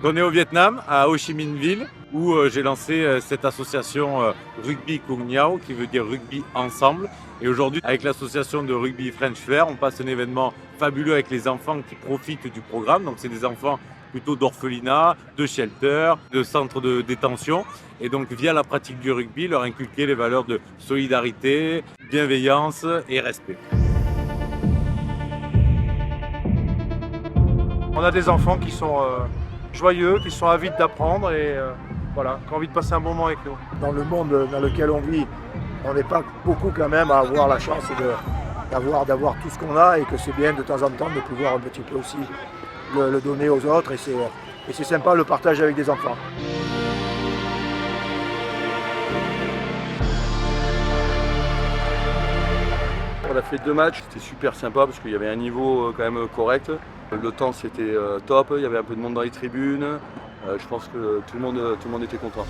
On est au Vietnam, à Ho Chi Minh Ville, où j'ai lancé cette association Rugby Kung Niao, qui veut dire rugby ensemble. Et aujourd'hui, avec l'association de Rugby French Flair, on passe un événement fabuleux avec les enfants qui profitent du programme. Donc c'est des enfants plutôt d'orphelinat, de shelter, de centres de détention. Et donc via la pratique du rugby, leur inculquer les valeurs de solidarité, bienveillance et respect. On a des enfants qui sont joyeux, qui sont avides d'apprendre et voilà, qui ont envie de passer un bon moment avec nous. Dans le monde dans lequel on vit, on n'est pas beaucoup quand même à avoir la chance d'avoir tout ce qu'on a et que c'est bien de temps en temps de pouvoir un petit peu aussi le donner aux autres et c'est sympa le partage avec des enfants. On a fait 2 matchs, c'était super sympa parce qu'il y avait un niveau quand même correct. Le temps c'était top, il y avait un peu de monde dans les tribunes. Je pense que tout le monde était content.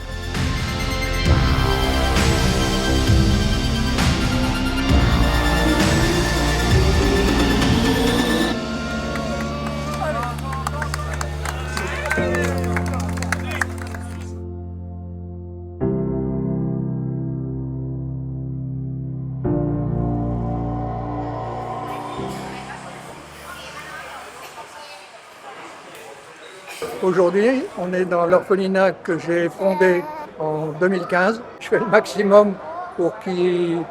Aujourd'hui, on est dans l'orphelinat que j'ai fondé en 2015. Je fais le maximum pour qu'ils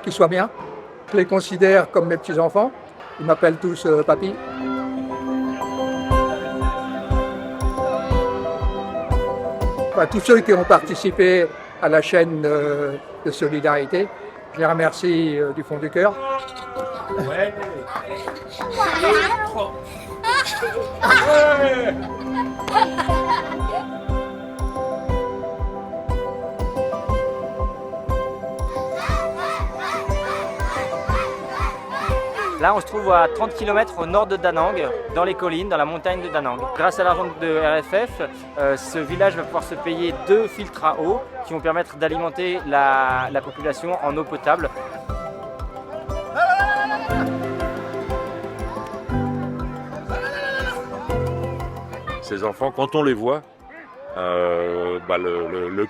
soient bien. Je les considère comme mes petits-enfants. Ils m'appellent tous papy. Enfin, tous ceux qui ont participé à la chaîne de solidarité, je les remercie du fond du cœur. Ouais. Là, on se trouve à 30 km au nord de Da Nang, dans les collines, dans la montagne de Da Nang. Grâce à l'argent de RFF, ce village va pouvoir se payer 2 filtres à eau qui vont permettre d'alimenter la population en eau potable. Ces enfants, quand on les voit, le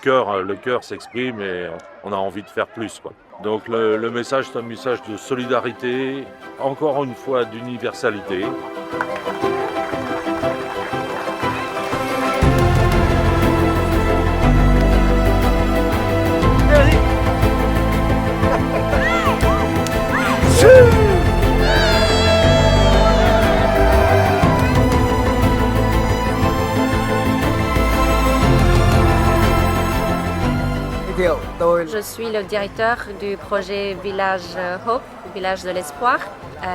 cœur s'exprime et on a envie de faire plus, quoi. Donc le message, c'est un message de solidarité, encore une fois d'universalité. Je suis le directeur du projet Village Hope, Village de l'Espoir.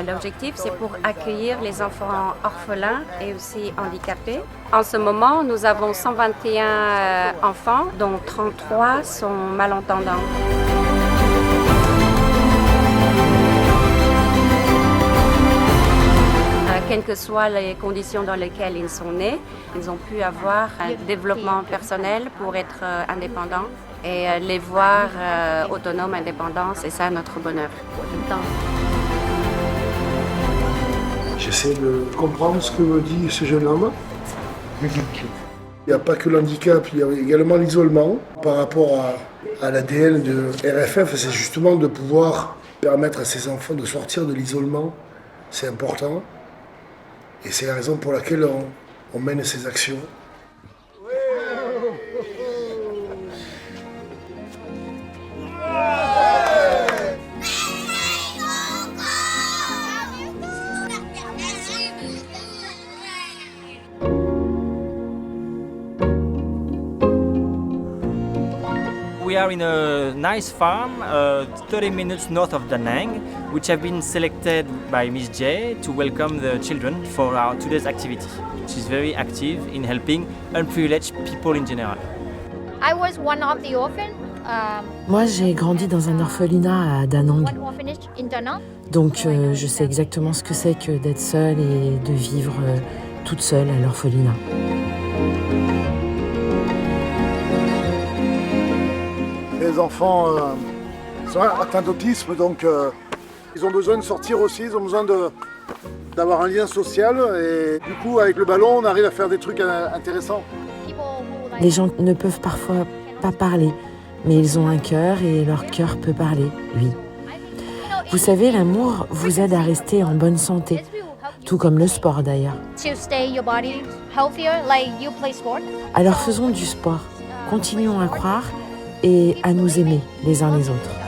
L'objectif, c'est pour accueillir les enfants orphelins et aussi handicapés. En ce moment, nous avons 121 enfants, dont 33 sont malentendants. Quelles que soient les conditions dans lesquelles ils sont nés, ils ont pu avoir un développement personnel pour être indépendants. Et les voir autonomes, indépendants, c'est ça notre bonheur. J'essaie de comprendre ce que me dit ce jeune homme. Il n'y a pas que l'handicap, il y a également l'isolement. Par rapport à l'ADN de RFF, c'est justement de pouvoir permettre à ces enfants de sortir de l'isolement. C'est important. Et c'est la raison pour laquelle on mène ces actions. We are in a nice farm 30 minutes north of Da Nang, which have been selected by Miss J to welcome the children for our today's activity. She's very active in helping unprivileged people in general. I was one of the orphans. Moi, j'ai grandi dans un orphelinat à Da Nang. One orphanage in Da Nang. Donc, je sais exactement ce que c'est que d'être seule et de vivre toute seule à l'orphelinat. Les enfants sont atteints d'autisme, donc ils ont besoin de sortir aussi, ils ont besoin d'avoir un lien social et du coup avec le ballon on arrive à faire des trucs intéressants. Les gens ne peuvent parfois pas parler, mais ils ont un cœur et leur cœur peut parler, oui. Vous savez, l'amour vous aide à rester en bonne santé, tout comme le sport d'ailleurs. Alors faisons du sport, continuons à croire et à nous aimer les uns les autres.